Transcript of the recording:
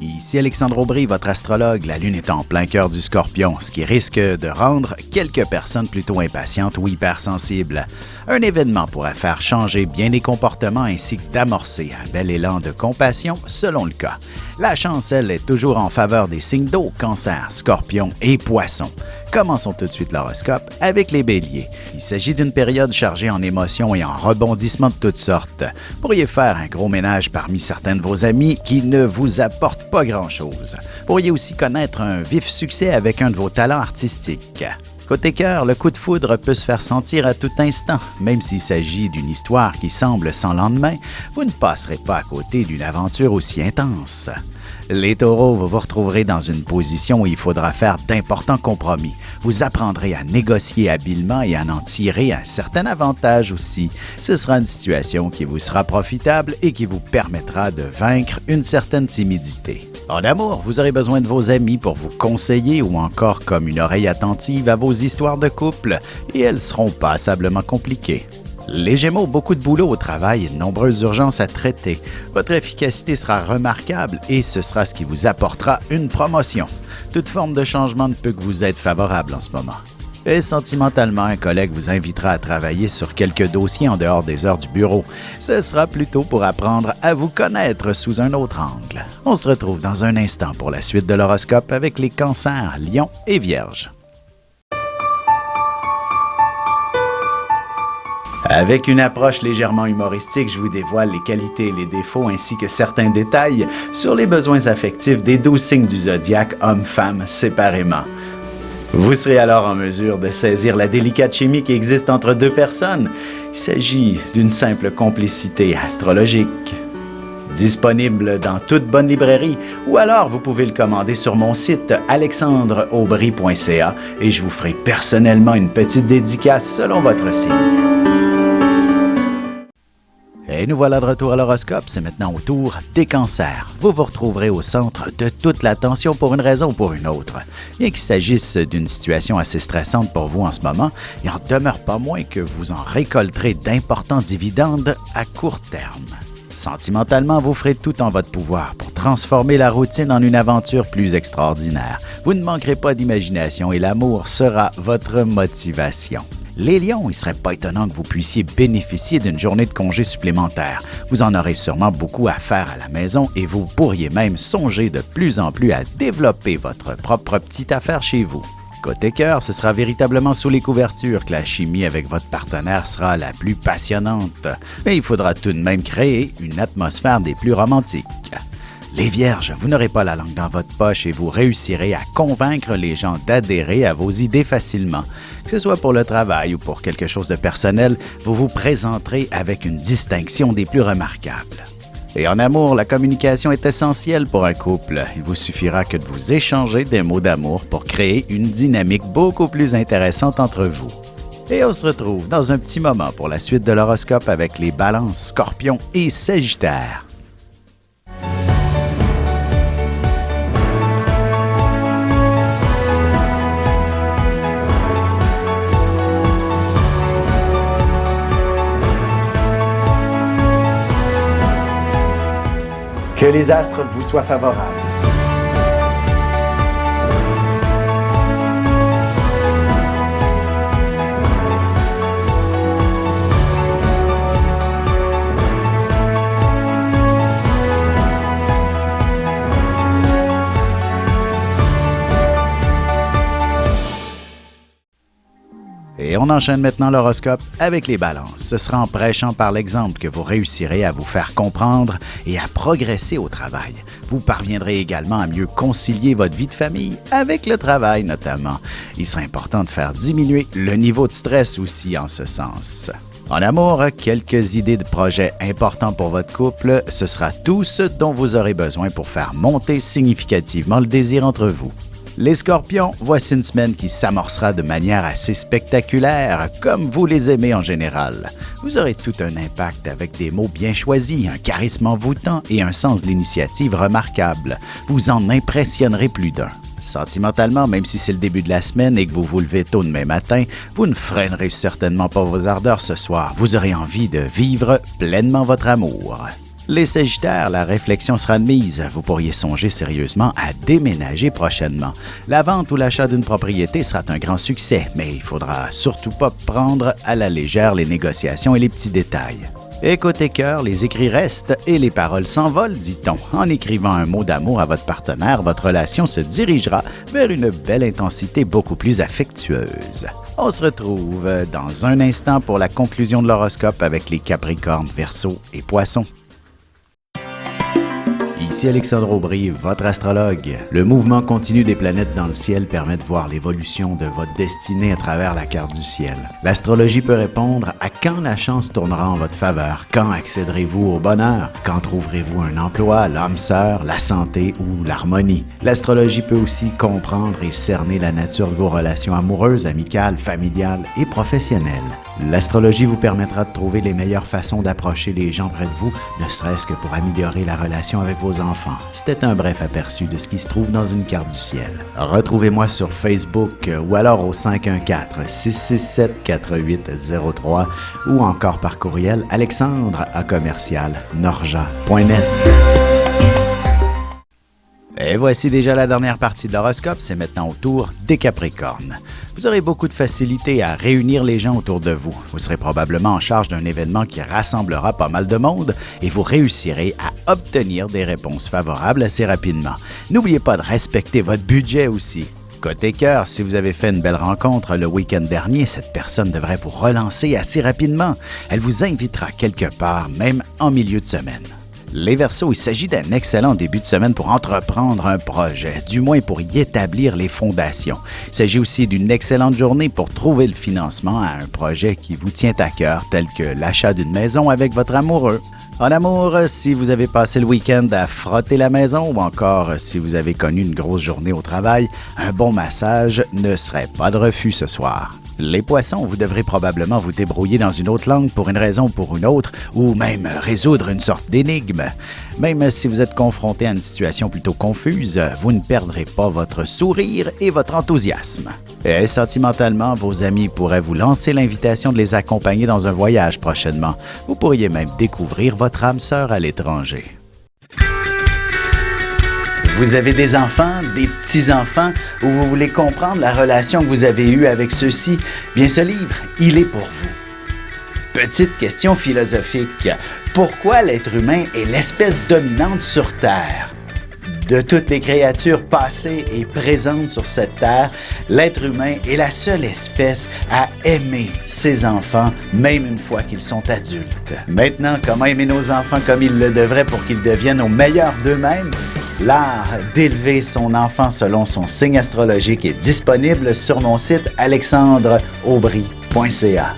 Ici Alexandre Aubry, votre astrologue. La Lune est en plein cœur du Scorpion, ce qui risque de rendre quelques personnes plutôt impatientes ou hypersensibles. Un événement pourrait faire changer bien des comportements ainsi que d'amorcer un bel élan de compassion selon le cas. La chance, elle, est toujours en faveur des signes d'eau, Cancer, Scorpion et Poissons. Commençons tout de suite l'horoscope avec les Béliers. Il s'agit d'une période chargée en émotions et en rebondissements de toutes sortes. Vous pourriez faire un gros ménage parmi certains de vos amis qui ne vous apportent pas grand-chose. Vous pourriez aussi connaître un vif succès avec un de vos talents artistiques. Côté cœur, le coup de foudre peut se faire sentir à tout instant. Même s'il s'agit d'une histoire qui semble sans lendemain, vous ne passerez pas à côté d'une aventure aussi intense. Les taureaux, vous vous retrouverez dans une position où il faudra faire d'importants compromis. Vous apprendrez à négocier habilement et à en tirer un certain avantage aussi. Ce sera une situation qui vous sera profitable et qui vous permettra de vaincre une certaine timidité. En amour, vous aurez besoin de vos amis pour vous conseiller ou encore comme une oreille attentive à vos histoires de couple et elles seront passablement compliquées. Les Gémeaux, beaucoup de boulot au travail et de nombreuses urgences à traiter. Votre efficacité sera remarquable et ce sera ce qui vous apportera une promotion. Toute forme de changement ne peut que vous être favorable en ce moment. Et sentimentalement, un collègue vous invitera à travailler sur quelques dossiers en dehors des heures du bureau. Ce sera plutôt pour apprendre à vous connaître sous un autre angle. On se retrouve dans un instant pour la suite de l'horoscope avec les Cancers, Lions et Vierges. Avec une approche légèrement humoristique, je vous dévoile les qualités et les défauts ainsi que certains détails sur les besoins affectifs des 12 signes du zodiaque, hommes-femmes, séparément. Vous serez alors en mesure de saisir la délicate chimie qui existe entre deux personnes. Il s'agit d'une simple complicité astrologique. Disponible dans toute bonne librairie ou alors vous pouvez le commander sur mon site alexandreaubry.ca et je vous ferai personnellement une petite dédicace selon votre signe. Et nous voilà de retour à l'horoscope, c'est maintenant au tour des Cancers. Vous vous retrouverez au centre de toute l'attention pour une raison ou pour une autre. Bien qu'il s'agisse d'une situation assez stressante pour vous en ce moment, il n'en demeure pas moins que vous en récolterez d'importants dividendes à court terme. Sentimentalement, vous ferez tout en votre pouvoir pour transformer la routine en une aventure plus extraordinaire. Vous ne manquerez pas d'imagination et l'amour sera votre motivation. Les Lions, il ne serait pas étonnant que vous puissiez bénéficier d'une journée de congé supplémentaire. Vous en aurez sûrement beaucoup à faire à la maison et vous pourriez même songer de plus en plus à développer votre propre petite affaire chez vous. Côté cœur, ce sera véritablement sous les couvertures que la chimie avec votre partenaire sera la plus passionnante. Mais il faudra tout de même créer une atmosphère des plus romantiques. Les Vierges, vous n'aurez pas la langue dans votre poche et vous réussirez à convaincre les gens d'adhérer à vos idées facilement. Que ce soit pour le travail ou pour quelque chose de personnel, vous vous présenterez avec une distinction des plus remarquables. Et en amour, la communication est essentielle pour un couple. Il vous suffira que de vous échanger des mots d'amour pour créer une dynamique beaucoup plus intéressante entre vous. Et on se retrouve dans un petit moment pour la suite de l'horoscope avec les Balances, Scorpions et Sagittaires. Que les astres vous soient favorables. Et on enchaîne maintenant l'horoscope avec les Balances. Ce sera en prêchant par l'exemple que vous réussirez à vous faire comprendre et à progresser au travail. Vous parviendrez également à mieux concilier votre vie de famille avec le travail notamment. Il sera important de faire diminuer le niveau de stress aussi en ce sens. En amour, quelques idées de projets importants pour votre couple, ce sera tout ce dont vous aurez besoin pour faire monter significativement le désir entre vous. Les Scorpions, voici une semaine qui s'amorcera de manière assez spectaculaire, comme vous les aimez en général. Vous aurez tout un impact avec des mots bien choisis, un charisme envoûtant et un sens de l'initiative remarquable. Vous en impressionnerez plus d'un. Sentimentalement, même si c'est le début de la semaine et que vous vous levez tôt demain matin, vous ne freinerez certainement pas vos ardeurs ce soir. Vous aurez envie de vivre pleinement votre amour. Les Sagittaires, la réflexion sera de mise. Vous pourriez songer sérieusement à déménager prochainement. La vente ou l'achat d'une propriété sera un grand succès, mais il faudra surtout pas prendre à la légère les négociations et les petits détails. Et côté cœur, les écrits restent et les paroles s'envolent, dit-on. En écrivant un mot d'amour à votre partenaire, votre relation se dirigera vers une belle intensité beaucoup plus affectueuse. On se retrouve dans un instant pour la conclusion de l'horoscope avec les Capricornes, Verseaux et Poissons. Ici Alexandre Aubry, votre astrologue. Le mouvement continu des planètes dans le ciel permet de voir l'évolution de votre destinée à travers la carte du ciel. L'astrologie peut répondre à quand la chance tournera en votre faveur, quand accéderez-vous au bonheur, quand trouverez-vous un emploi, l'âme sœur, la santé ou l'harmonie. L'astrologie peut aussi comprendre et cerner la nature de vos relations amoureuses, amicales, familiales et professionnelles. L'astrologie vous permettra de trouver les meilleures façons d'approcher les gens près de vous, ne serait-ce que pour améliorer la relation avec vos enfants. C'était un bref aperçu de ce qui se trouve dans une carte du ciel. Retrouvez-moi sur Facebook ou alors au 514-667-4803 ou encore par courriel alexandre@norja.net. Et voici déjà la dernière partie de l'horoscope, c'est maintenant au tour des Capricornes. Vous aurez beaucoup de facilité à réunir les gens autour de vous. Vous serez probablement en charge d'un événement qui rassemblera pas mal de monde et vous réussirez à obtenir des réponses favorables assez rapidement. N'oubliez pas de respecter votre budget aussi. Côté cœur, si vous avez fait une belle rencontre le week-end dernier, cette personne devrait vous relancer assez rapidement. Elle vous invitera quelque part, même en milieu de semaine. Les Verseaux, il s'agit d'un excellent début de semaine pour entreprendre un projet, du moins pour y établir les fondations. Il s'agit aussi d'une excellente journée pour trouver le financement à un projet qui vous tient à cœur, tel que l'achat d'une maison avec votre amoureux. En amour, si vous avez passé le week-end à frotter la maison ou encore si vous avez connu une grosse journée au travail, un bon massage ne serait pas de refus ce soir. Les Poissons, vous devrez probablement vous débrouiller dans une autre langue pour une raison ou pour une autre, ou même résoudre une sorte d'énigme. Même si vous êtes confronté à une situation plutôt confuse, vous ne perdrez pas votre sourire et votre enthousiasme. Et sentimentalement, vos amis pourraient vous lancer l'invitation de les accompagner dans un voyage prochainement. Vous pourriez même découvrir votre âme sœur à l'étranger. Vous avez des enfants, des petits-enfants, ou vous voulez comprendre la relation que vous avez eue avec ceux-ci? Bien, ce livre, il est pour vous. Petite question philosophique. Pourquoi l'être humain est l'espèce dominante sur Terre? De toutes les créatures passées et présentes sur cette terre, l'être humain est la seule espèce à aimer ses enfants, même une fois qu'ils sont adultes. Maintenant, comment aimer nos enfants comme ils le devraient pour qu'ils deviennent au meilleur d'eux-mêmes? L'art d'élever son enfant selon son signe astrologique est disponible sur mon site alexandreaubry.ca.